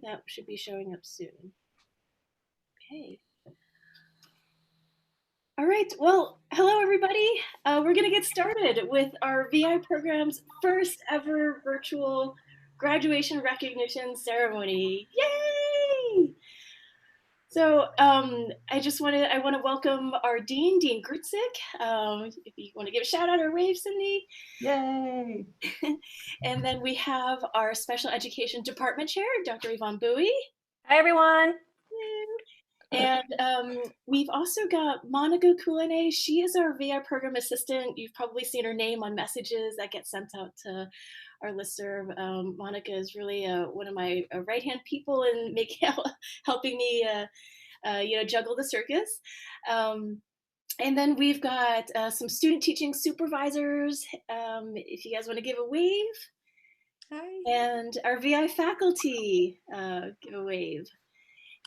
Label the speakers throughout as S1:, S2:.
S1: that should be showing up soon. Okay. All right, well, hello everybody. We're gonna get started with our VI program's first ever virtual graduation recognition ceremony. Yay! So I want to welcome our Dean, Dean Grutzik. If you want to give a shout out or wave, Cindy.
S2: Yay!
S1: And then we have our Special Education Department Chair, Dr. Yvonne Bowie.
S2: Hi, everyone.
S1: And we've also got Monica Kulene. She is our VI program assistant. You've probably seen her name on messages that get sent out to our listserv. Monica is really one of my right-hand people in helping me juggle the circus. And then we've got some student teaching supervisors. If you guys want to give a wave.
S2: Hi.
S1: And our VI faculty, give a wave.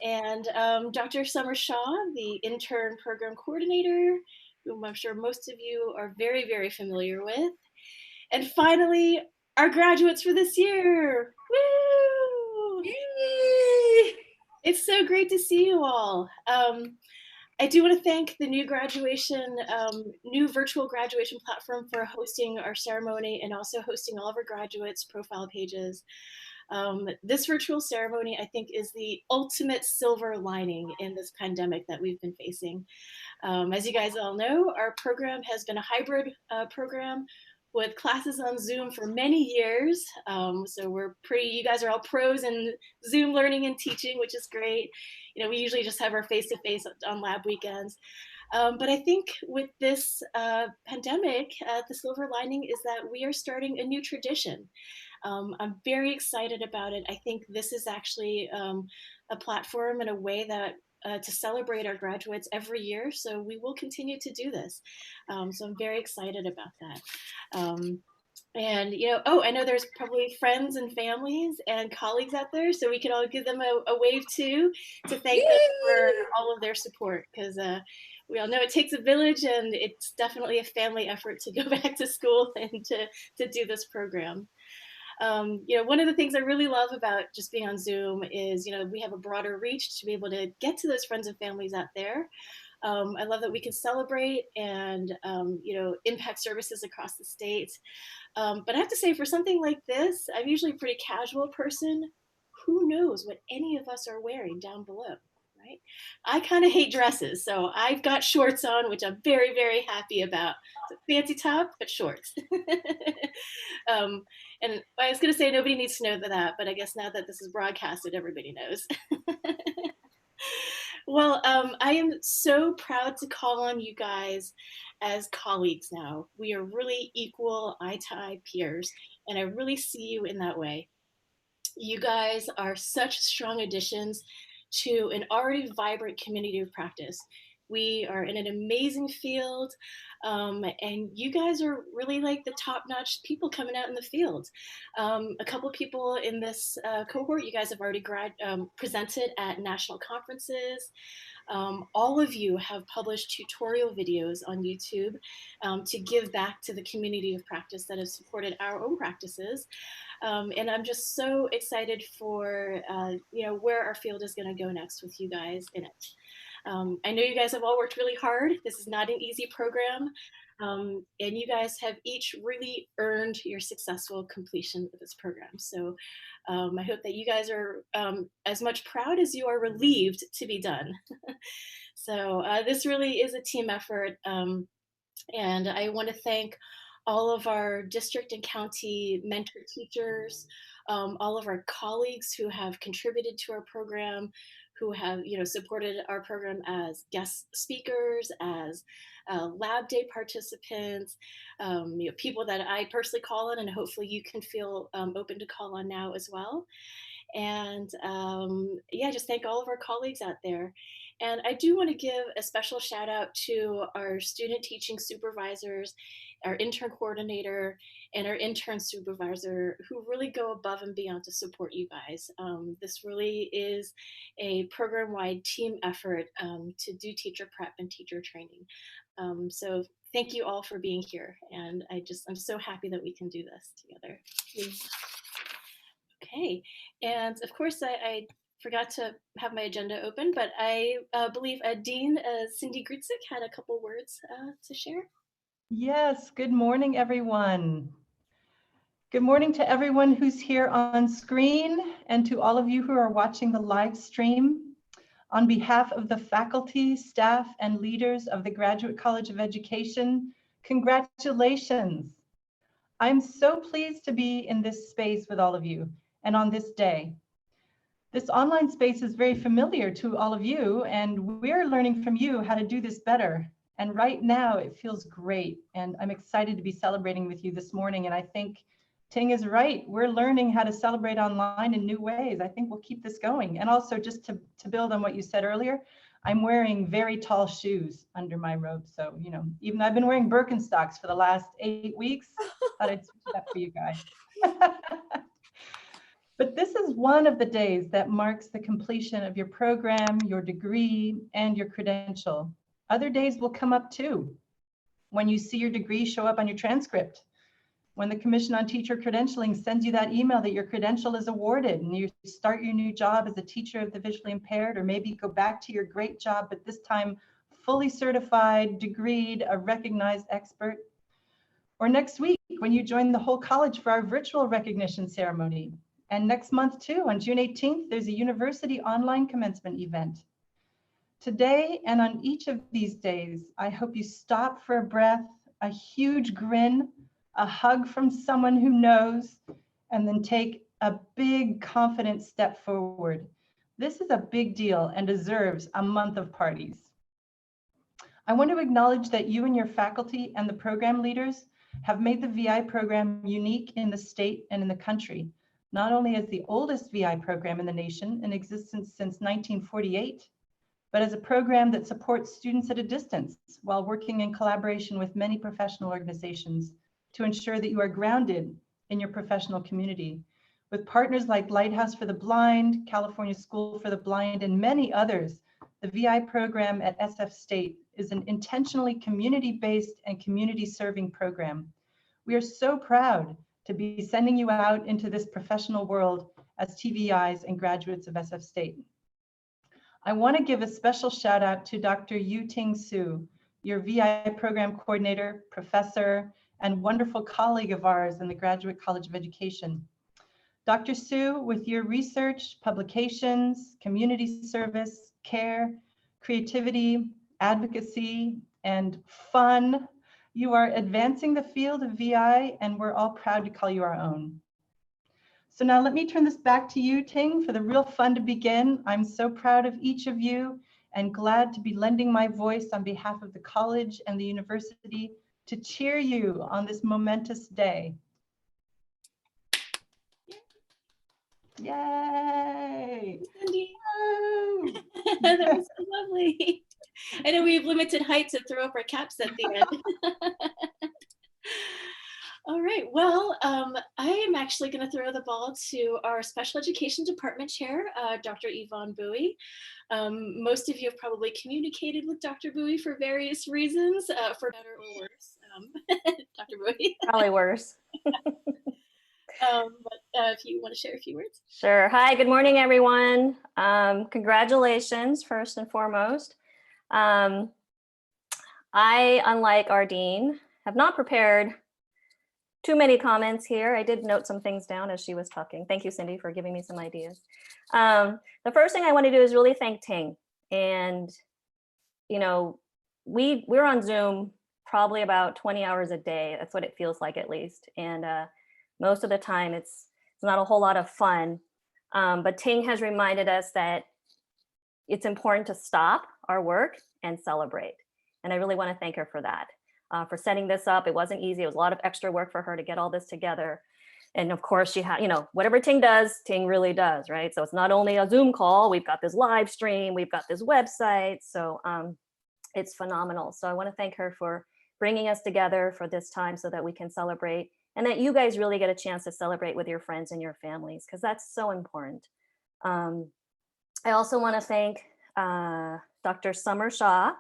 S1: And Dr. Summer Shaw, the intern program coordinator, whom I'm sure most of you are very, very familiar with. And finally, our graduates for this year. Woo!
S2: Yay!
S1: It's so great to see you all. I do want to thank the new virtual graduation platform for hosting our ceremony and also hosting all of our graduates' profile pages. This virtual ceremony, I think, is the ultimate silver lining in this pandemic that we've been facing. As you guys all know, our program has been a hybrid program with classes on Zoom for many years. So you guys are all pros in Zoom learning and teaching, which is great. You know, we usually just have our face-to-face on lab weekends. But I think with this pandemic, the silver lining is that we are starting a new tradition. I'm very excited about it. I think this is actually a platform and a way that to celebrate our graduates every year. So we will continue to do this. So I'm very excited about that. And I know there's probably friends and families and colleagues out there, so we can all give them a wave too to thank them for all of their support, because we all know it takes a village, and it's definitely a family effort to go back to school and to do this program. One of the things I really love about just being on Zoom is, we have a broader reach to be able to get to those friends and families out there. I love that we can celebrate and, impact services across the state. But I have to say, for something like this, I'm usually a pretty casual person. Who knows what any of us are wearing down below, right? I kind of hate dresses, so I've got shorts on, which I'm very, very happy about. It's a fancy top, but shorts. And I was going to say nobody needs to know that, but I guess now that this is broadcasted, everybody knows. Well, I am so proud to call on you guys as colleagues now. We are really equal eye-to-eye peers, and I really see you in that way. You guys are such strong additions to an already vibrant community of practice. We are in an amazing field, and you guys are really like the top-notch people coming out in the field. A couple people in this cohort, you guys have already presented at national conferences. All of you have published tutorial videos on YouTube to give back to the community of practice that has supported our own practices. And I'm just so excited for where our field is going to go next with you guys in it. I know you guys have all worked really hard. This is not an easy program. And you guys have each really earned your successful completion of this program. So I hope that you guys are as much proud as you are relieved to be done. So this really is a team effort. And I want to thank all of our district and county mentor teachers, all of our colleagues who have contributed to our program, who have supported our program as guest speakers, as lab day participants, people that I personally call on, and hopefully you can feel open to call on now as well. And just thank all of our colleagues out there. And I do want to give a special shout out to our student teaching supervisors, our intern coordinator, and our intern supervisor, who really go above and beyond to support you guys. This really is a program-wide team effort to do teacher prep and teacher training. So thank you all for being here. And I'm so happy that we can do this together. Okay. And of course, I forgot to have my agenda open, but I believe Dean Cindy Grutzik had a couple words to share.
S3: Yes, good morning, everyone. Good morning to everyone who's here on screen and to all of you who are watching the live stream. On behalf of the faculty, staff, and leaders of the Graduate College of Education, congratulations. I'm so pleased to be in this space with all of you and on this day. This online space is very familiar to all of you, and we're learning from you how to do this better. And right now it feels great, and I'm excited to be celebrating with you this morning. And I think Ting is right. We're learning how to celebrate online in new ways. I think we'll keep this going. And also, just to build on what you said earlier, I'm wearing very tall shoes under my robe. So, even though I've been wearing Birkenstocks for the last 8 weeks, thought I'd switch it up for you guys. But this is one of the days that marks the completion of your program, your degree, and your credential. Other days will come up too. When you see your degree show up on your transcript, when the Commission on Teacher Credentialing sends you that email that your credential is awarded and you start your new job as a teacher of the visually impaired, or maybe go back to your great job, but this time fully certified, degreed, a recognized expert. Or next week, when you join the whole college for our virtual recognition ceremony. And next month too, on June 18th, there's a university online commencement event. Today and on each of these days, I hope you stop for a breath, a huge grin, a hug from someone who knows, and then take a big confident step forward. This is a big deal and deserves a month of parties. I want to acknowledge that you and your faculty and the program leaders have made the VI program unique in the state and in the country, not only as the oldest VI program in the nation in existence since 1948, but as a program that supports students at a distance while working in collaboration with many professional organizations to ensure that you are grounded in your professional community. With partners like Lighthouse for the Blind, California School for the Blind, and many others, the VI program at SF State is an intentionally community-based and community-serving program. We are so proud to be sending you out into this professional world as TVIs and graduates of SF State. I want to give a special shout out to Dr. Yu-Ting Su, your VI program coordinator, professor, and wonderful colleague of ours in the Graduate College of Education. Dr. Su, with your research, publications, community service, care, creativity, advocacy, and fun, you are advancing the field of VI, and we're all proud to call you our own. So now let me turn this back to you, Ting, for the real fun to begin. I'm so proud of each of you and glad to be lending my voice on behalf of the college and the university to cheer you on this momentous day. Yay!
S1: Cindy. That was so lovely. I know we have limited height to throw up our caps at the end. All right, well, I am actually going to throw the ball to our Special Education Department Chair, Dr. Yvonne Bowie. Most of you have probably communicated with Dr. Bowie for various reasons, for better or worse. Dr. Bowie.
S2: Probably worse.
S1: But if you want to share a few words.
S2: Sure. Hi, good morning, everyone. Congratulations, first and foremost. I, unlike our dean, have not prepared too many comments here. I did note some things down as she was talking. Thank you, Cindy, for giving me some ideas. The first thing I want to do is really thank Ting. And, we're on Zoom probably about 20 hours a day. That's what it feels like, at least. And most of the time, it's not a whole lot of fun. But Ting has reminded us that it's important to stop our work and celebrate. And I really want to thank her for that. For setting this up. It wasn't easy. It was a lot of extra work for her to get all this together. And of course, she had, whatever Ting does, Ting really does, right? So it's not only a Zoom call, we've got this live stream, we've got this website. So it's phenomenal. So I want to thank her for bringing us together for this time so that we can celebrate and that you guys really get a chance to celebrate with your friends and your families, because that's so important. I also want to thank Dr. Summer Shah,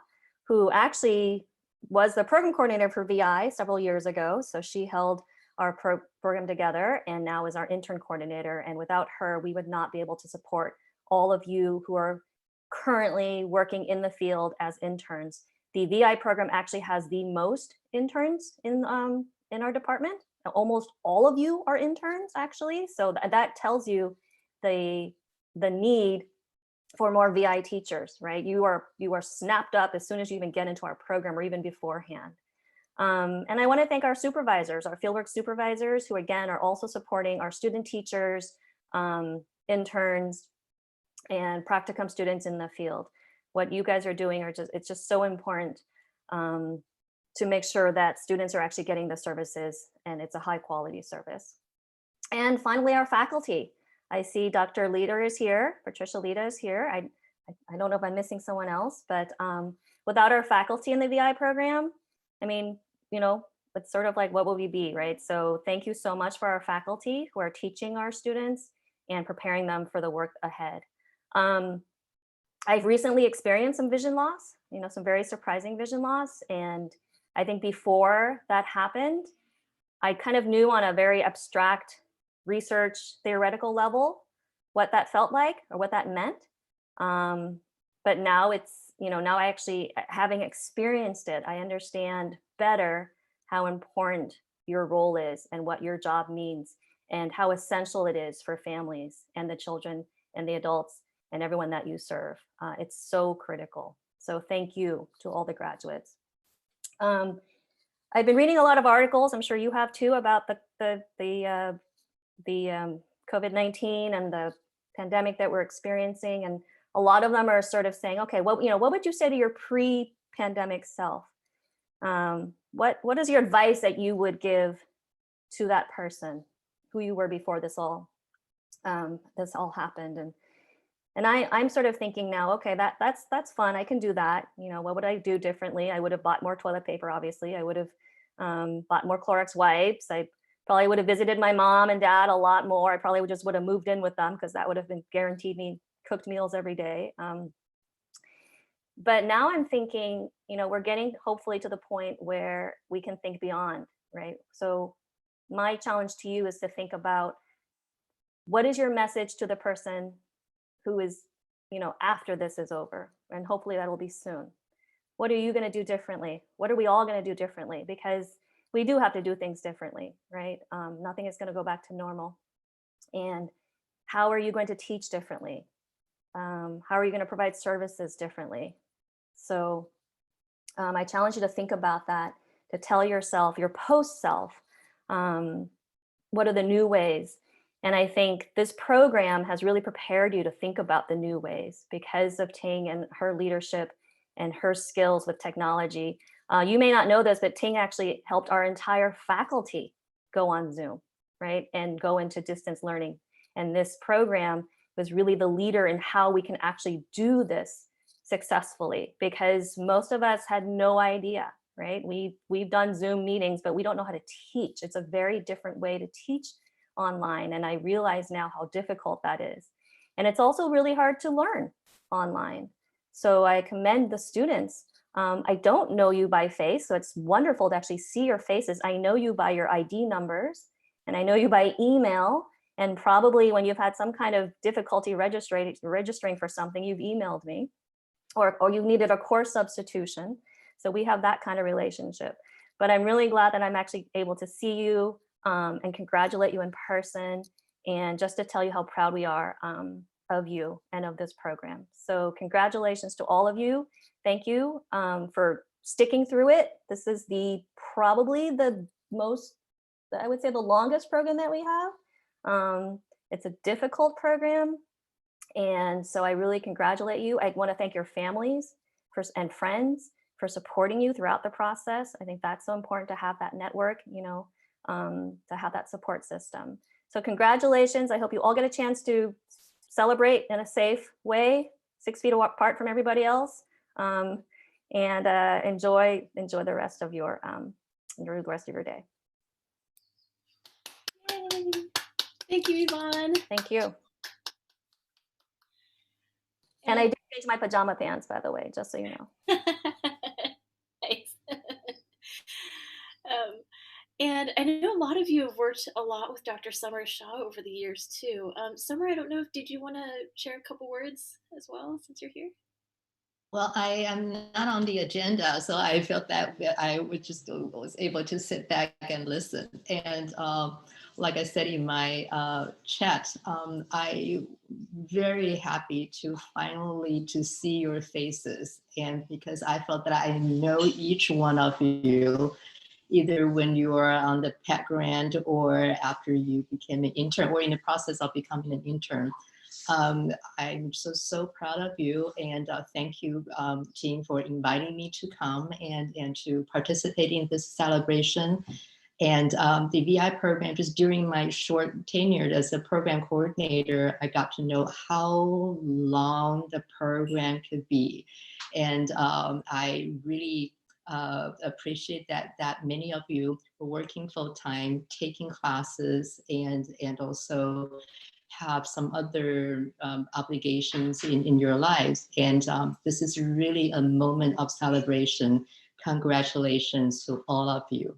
S2: who actually was the program coordinator for VI several years ago. So she held our program together and now is our intern coordinator. And without her, we would not be able to support all of you who are currently working in the field as interns. The VI program actually has the most interns in our department. Almost all of you are interns, actually. So that tells you the need for more VI teachers, right? You are snapped up as soon as you even get into our program or even beforehand. And I want to thank our supervisors, our fieldwork supervisors, who again are also supporting our student teachers, interns, and practicum students in the field. What you guys are doing it's just so important to make sure that students are actually getting the services and it's a high quality service. And finally, our faculty. I see Dr. Leader is here, Patricia Lita is here. I don't know if I'm missing someone else, but without our faculty in the VI program, I mean, you know, it's sort of like, what will we be, right? So thank you so much for our faculty who are teaching our students and preparing them for the work ahead. I've recently experienced some vision loss, you know, some very surprising vision loss. And I think before that happened, I kind of knew on a very abstract research theoretical level what that felt like or what that meant. But now it's, you know, now I actually, having experienced it, I understand better how important your role is and what your job means and how essential it is for families and the children and the adults and everyone that you serve. It's so critical. So thank you to all the graduates. I've been reading a lot of articles, I'm sure you have too, about the COVID-19 and the pandemic that we're experiencing. And a lot of them are sort of saying, okay, what would you say to your pre-pandemic self? What is your advice that you would give to that person who you were before this all happened? And I'm sort of thinking now, okay, that's fun. I can do that. You know, what would I do differently? I would have bought more toilet paper, obviously. I would have bought more Clorox wipes. I probably would have visited my mom and dad a lot more. I probably would have moved in with them because that would have been guaranteed me cooked meals every day. But now I'm thinking, you know, we're getting hopefully to the point where we can think beyond, right? So my challenge to you is to think about, what is your message to the person who is, you know, after this is over? And hopefully that will be soon. What are you going to do differently? What are we all going to do differently? Because we do have to do things differently, right? Nothing is going to go back to normal. And how are you going to teach differently? How are you going to provide services differently? So I challenge you to think about that, to tell yourself, your post self, what are the new ways? And I think this program has really prepared you to think about the new ways because of Ting and her leadership and her skills with technology. You may not know this, but Ting actually helped our entire faculty go on Zoom, right? And go into distance learning. And this program was really the leader in how we can actually do this successfully, because most of us had no idea, right? We've done Zoom meetings, but we don't know how to teach. It's a very different way to teach online. And I realize now how difficult that is. And it's also really hard to learn online. So I commend the students. I don't know you by face, so it's wonderful to actually see your faces. I know you by your ID numbers, and I know you by email. And probably when you've had some kind of difficulty registering for something, you've emailed me, or you needed a course substitution. So we have that kind of relationship. But I'm really glad that I'm actually able to see you and congratulate you in person, and just to tell you how proud we are of you and of this program. So congratulations to all of you. Thank you for sticking through it. This is probably the most, I would say, the longest program that we have. It's a difficult program. And so I really congratulate you. I want to thank your families and friends for supporting you throughout the process. I think that's so important to have that network, you know, to have that support system. So congratulations. I hope you all get a chance to celebrate in a safe way, 6 feet apart from everybody else, and enjoy the rest of your day.
S1: Yay. Thank you, Yvonne.
S2: Thank you. And I did change my pajama pants, by the way, just so you know.
S1: Nice. And And I know a lot of you have worked a lot with Dr. Summer Shaw over the years too. Summer, I don't know if did you want to share a couple words as well since you're here?
S4: Well, I am not on the agenda, so I felt that I was able to sit back and listen. And like I said in my chat, I very happy to finally to see your faces, and because I felt that I know each one of you, either when you were on the Pet Grant or after you became an intern or in the process of becoming an intern. I'm so proud of you, and thank you, team, for inviting me to come and to participate in this celebration. And the VI program, just during my short tenure as a program coordinator, I got to know how long the program could be. And I really appreciate that many of you are working full time, taking classes, and also have some other obligations in your lives. And this is really a moment of celebration. Congratulations to all of you.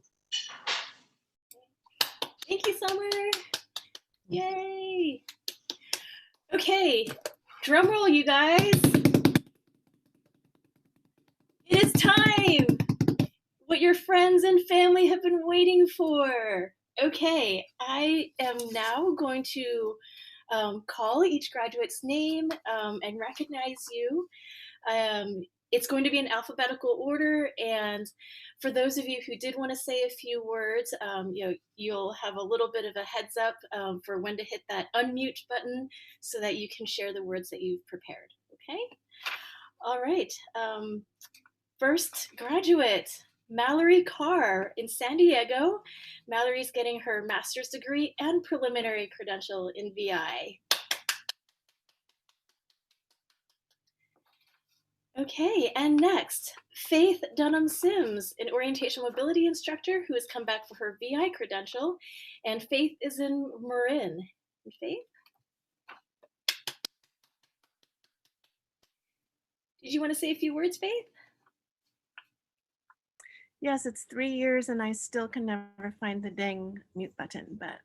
S1: Thank you, Summer. Yay. Okay, drum roll, you guys. It is time. What your friends and family have been waiting for. Okay, I am now going to call each graduate's name and recognize you. It's going to be in alphabetical order, and for those of you who did want to say a few words, you'll have a little bit of a heads up for when to hit that unmute button so that you can share the words that you've prepared. Okay. All right. First graduate, Mallory Carr in San Diego. Mallory's getting her master's degree and preliminary credential in VI. Okay, and next, Faith Dunham Sims, an orientation mobility instructor who has come back for her VI credential, and Faith is in Marin. Faith? Did you want to say a few words, Faith?
S5: Yes, it's 3 years and I still can never find the dang mute button. But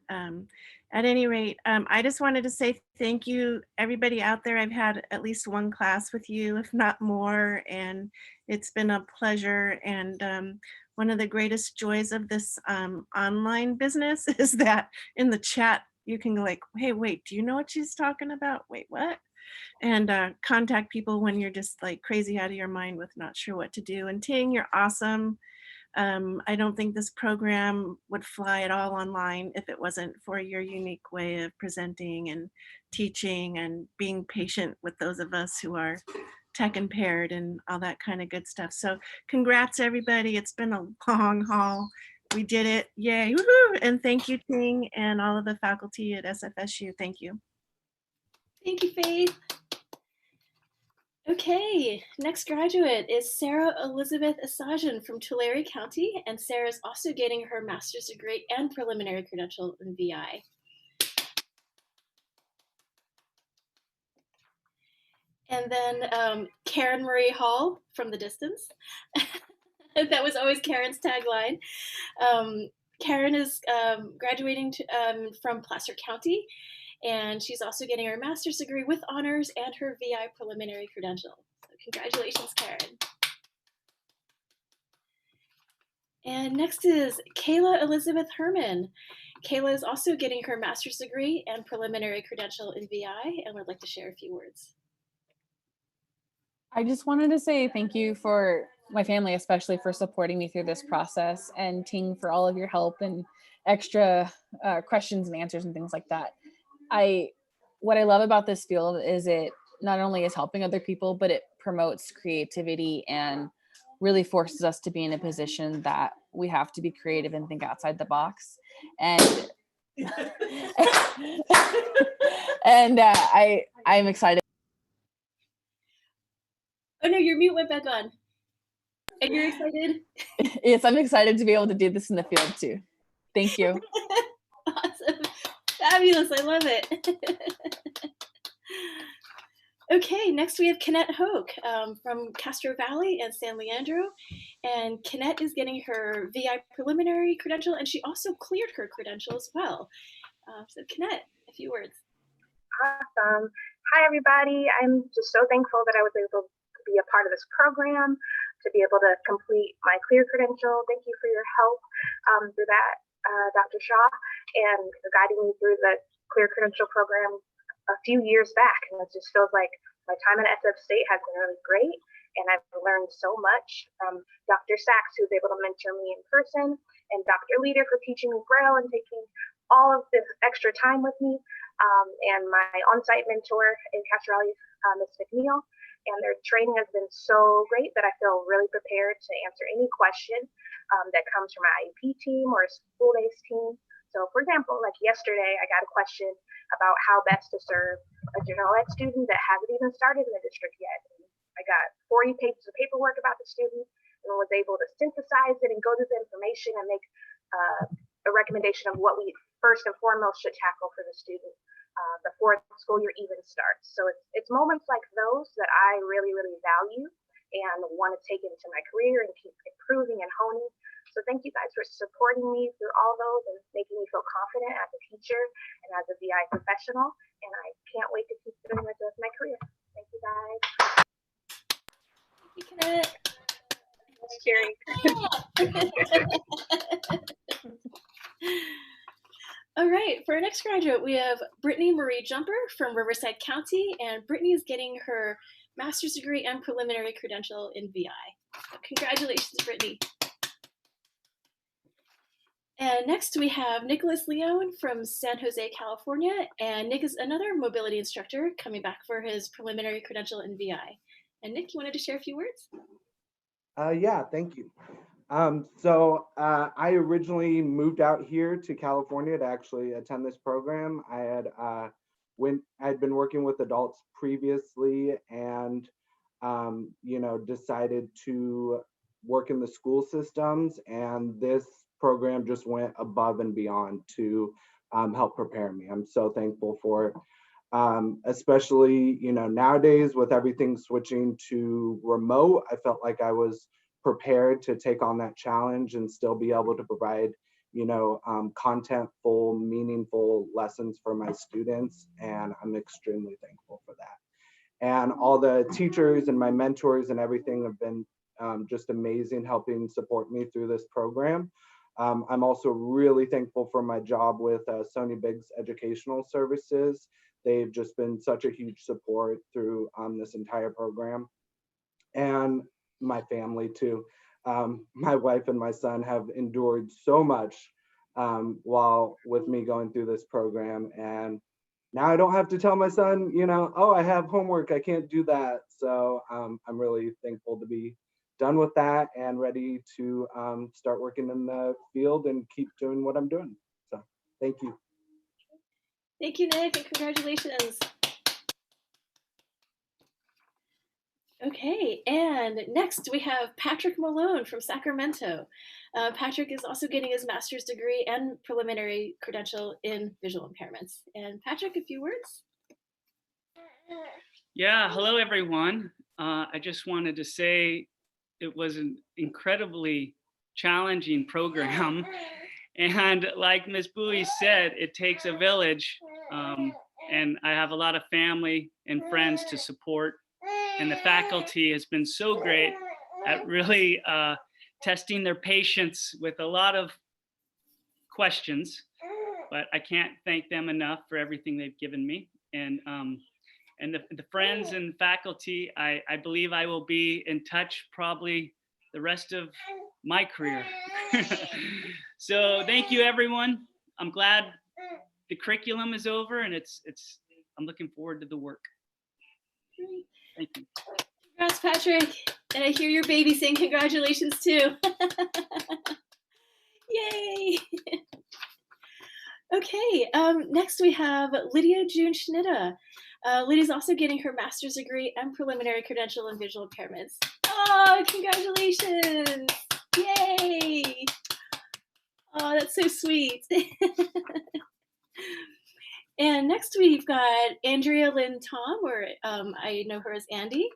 S5: at any rate, I just wanted to say thank you, everybody out there. I've had at least one class with you, if not more, and it's been a pleasure. And one of the greatest joys of this online business is that in the chat, you can go like, hey, wait, do you know what she's talking about? Wait, what? And contact people when you're just like crazy out of your mind with not sure what to do. And Ting, you're awesome. I don't think this program would fly at all online if it wasn't for your unique way of presenting and teaching and being patient with those of us who are tech impaired and all that kind of good stuff. So congrats, everybody. It's been a long haul. We did it. Yay. Woohoo. And thank you, Ting, and all of the faculty at SFSU. Thank you.
S1: Thank you, Faith. Okay, next graduate is Sarah Elizabeth Asajan from Tulare County, and Sarah is also getting her master's degree and preliminary credential in VI. And then Karen Marie Hall from the distance. That was always Karen's tagline. Karen is graduating from Placer County, and she's also getting her master's degree with honors and her VI preliminary credential. So congratulations, Karen. And next is Kayla Elizabeth Herman. Kayla is also getting her master's degree and preliminary credential in VI, and would like to share a few words.
S6: I just wanted to say thank you for my family, especially for supporting me through this process, and Ting for all of your help and extra questions and answers and things like that. What I love about this field is it not only is helping other people, but it promotes creativity and really forces us to be in a position that we have to be creative and think outside the box. And and I'm excited.
S1: Oh no, your mute went back on. And you're excited?
S6: Yes, I'm excited to be able to do this in the field too. Thank you.
S1: Awesome. Fabulous. I love it. Okay, next we have Kennette Hoke from Castro Valley and San Leandro. And Kennette is getting her VI preliminary credential, and she also cleared her credential as well. So Kennette, a few words.
S7: Awesome. Hi, everybody. I'm just so thankful that I was able to be a part of this program, to be able to complete my clear credential. Thank you for your help through that, Dr. Shaw, and for guiding me through the clear credential program a few years back. And it just feels like my time at SF State has been really great. And I've learned so much from Dr. Sachs, who's able to mentor me in person, and Dr. Leader for teaching me Braille and taking all of this extra time with me, and my on-site mentor in Castro Valley, Ms. McNeil. And their training has been so great that I feel really prepared to answer any question that comes from my IEP team or a school-based team. So for example, like yesterday, I got a question about how best to serve a general ed student that hasn't even started in the district yet. And I got 40 pages of paperwork about the student and was able to synthesize it and go through the information and make a recommendation of what we first and foremost should tackle for the student before the school year even starts. So it's moments like those that I really, really value and want to take into my career and keep improving and honing. So thank you guys for supporting me through all those and making me feel confident as a teacher and as a VI professional. And I can't wait to keep doing this with my career. Thank you guys.
S1: Thank you, Kennette.
S7: Cheering.
S1: All right, for our next graduate, we have Brittany Marie Jumper from Riverside County, and Brittany is getting her master's degree and preliminary credential in VI. So congratulations, Brittany. And next we have Nicholas Leone from San Jose, California, and Nick is another mobility instructor coming back for his preliminary credential in VI. And Nick, you wanted to share a few words?
S8: Yeah, thank you. I originally moved out here to California to actually attend this program. I'd been working with adults previously and decided to work in the school systems, and this program just went above and beyond to help prepare me. I'm so thankful for it. Especially, nowadays with everything switching to remote, I felt like I was prepared to take on that challenge and still be able to provide, contentful, meaningful lessons for my students. And I'm extremely thankful for that. And all the teachers and my mentors and everything have been just amazing, helping support me through this program. I'm also really thankful for my job with Sony Biggs Educational Services. They've just been such a huge support through this entire program, and my family too. My wife and my son have endured so much while with me going through this program, and now I don't have to tell my son, oh, I have homework, I can't do that. So I'm really thankful to be done with that and ready to start working in the field and keep doing what I'm doing. So thank you.
S1: Thank you, Nick, and congratulations. Okay, and next we have Patrick Malone from Sacramento. Patrick is also getting his master's degree and preliminary credential in visual impairments. And Patrick, a few words?
S9: Yeah, hello everyone. I just wanted to say it was an incredibly challenging program. And like Ms. Bowie said, it takes a village. And I have a lot of family and friends to support. And the faculty has been so great at really testing their patience with a lot of questions. But I can't thank them enough for everything they've given me. And the friends and faculty, I believe I will be in touch probably the rest of my career. So thank you, everyone. I'm glad the curriculum is over, and I'm looking forward to the work. Thank you.
S1: Congrats, Patrick. And I hear your baby saying congratulations too. Yay. Okay, next we have Lydia June Schnitta. Lydia's also getting her master's degree and preliminary credential in visual impairments. Oh, congratulations. Yay. Oh, that's so sweet. And next we've got Andrea Lynn Tom, or I know her as Andy.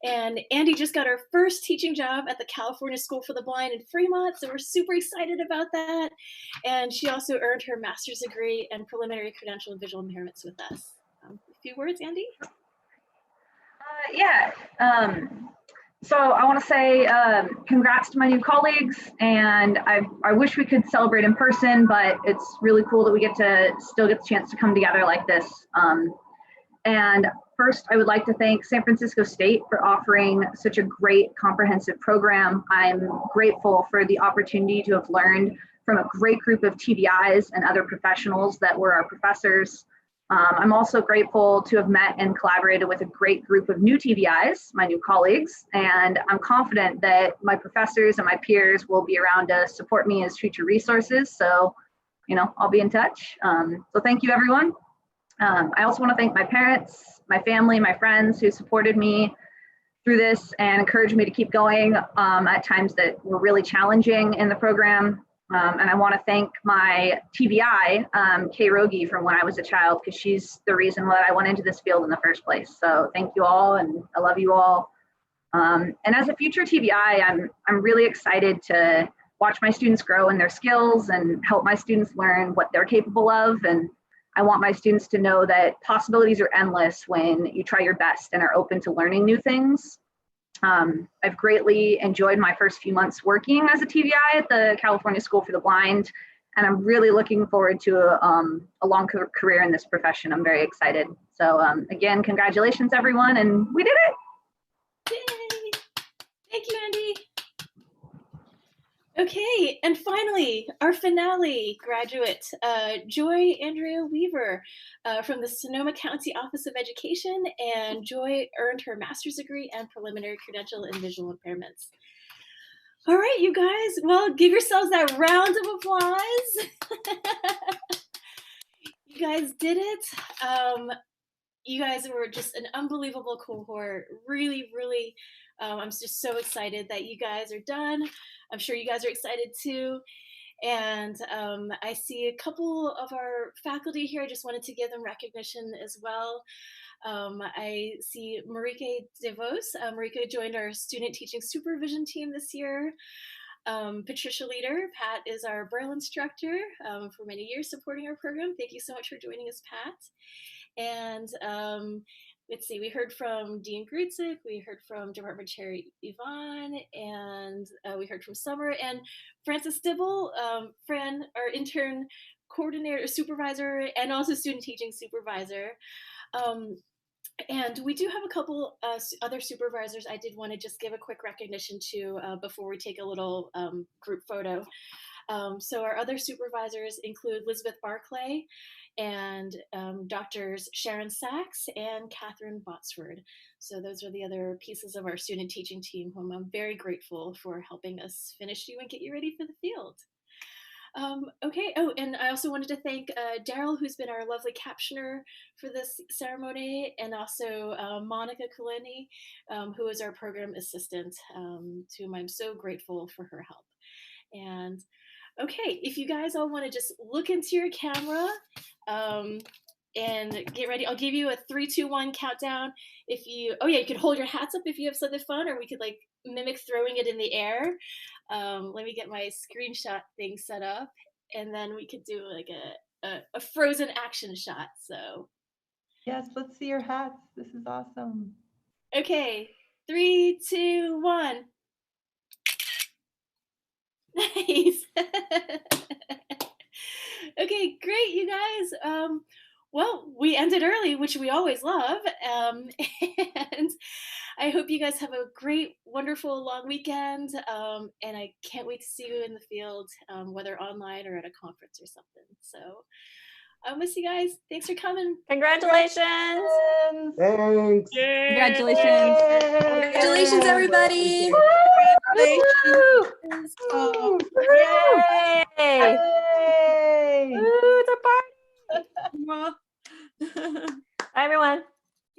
S1: And Andy just got her first teaching job at the California School for the Blind in Fremont, so we're super excited about that. And she also earned her master's degree and preliminary credential in visual impairments with us. A few words, Andy?
S10: Yeah. So I want to say congrats to my new colleagues, and I wish we could celebrate in person, but it's really cool that we get to still get the chance to come together like this. And first, I would like to thank San Francisco State for offering such a great comprehensive program. I'm grateful for the opportunity to have learned from a great group of TVIs and other professionals that were our professors. I'm also grateful to have met and collaborated with a great group of new TVIs, my new colleagues, and I'm confident that my professors and my peers will be around to support me as future resources. So, I'll be in touch. So thank you, everyone. I also want to thank my parents, my family, my friends who supported me through this and encouraged me to keep going at times that were really challenging in the program. And I want to thank my TVI, Kay Rogie, from when I was a child, because she's the reason why I went into this field in the first place. So thank you all, and I love you all. And as a future TVI, I'm really excited to watch my students grow in their skills and help my students learn what they're capable of. And I want my students to know that possibilities are endless when you try your best and are open to learning new things. I've greatly enjoyed my first few months working as a TVI at the California School for the Blind, and I'm really looking forward to a long career in this profession. I'm very excited. So again, congratulations, everyone, and we did it.
S1: Yay! Thank you, Andy. Okay, and finally, our finale graduate, Joy Andrea Weaver from the Sonoma County Office of Education, and Joy earned her master's degree and preliminary credential in visual impairments. All right, you guys, well, give yourselves that round of applause. You guys did it. You guys were just an unbelievable cohort. Really, really, I'm just so excited that you guys are done. I'm sure you guys are excited too. And I see a couple of our faculty here. I just wanted to give them recognition as well. I see Marike DeVos. Marike joined our student teaching supervision team this year. Patricia Leader, Pat is our Braille instructor for many years supporting our program. Thank you so much for joining us, Pat. And let's see, we heard from Dean Grutzik, we heard from Department Chair Yvonne, and we heard from Summer and Frances Dibble, Fran, our intern coordinator, supervisor, and also student teaching supervisor. And we do have a couple other supervisors I did want to just give a quick recognition to before we take a little group photo. So our other supervisors include Elizabeth Barclay and doctors Sharon Sachs and Catherine Botsford. So those are the other pieces of our student teaching team whom I'm very grateful for helping us finish you and get you ready for the field. Okay, oh, and I also wanted to thank Daryl, who's been our lovely captioner for this ceremony, and also Monica Kaleni, who is our program assistant, to whom I'm so grateful for her help. And okay, if you guys all want to just look into your camera and get ready, I'll give you a 3, 2, 1 countdown. If you, oh yeah, you could hold your hats up if you have something fun, or we could like mimic throwing it in the air. Let me get my screenshot thing set up, and then we could do like a frozen action shot. So
S3: Yes, let's see your hats. This is awesome.
S1: okay, 3, 2, 1. Nice. Okay, great, you guys. Well, we ended early, which we always love. And I hope you guys have a great, wonderful long weekend. And I can't wait to see you in the field, whether online or at a conference or something. So I'll miss you guys. Thanks for coming.
S2: Congratulations.
S8: Thanks.
S6: Congratulations.
S11: Congratulations, everybody.
S3: Congratulations.
S2: Yay.
S3: Yay.
S2: Ooh, it's a party. Bye, everyone.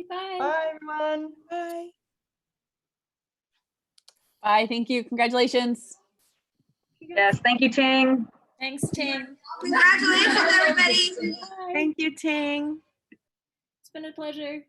S1: Bye.
S3: Bye, everyone.
S11: Bye.
S6: Bye. Thank you. Congratulations.
S10: Yes, thank you, Ting.
S11: Thanks, Ting.
S12: Congratulations, everybody.
S5: Thank you, Ting.
S1: It's been a pleasure.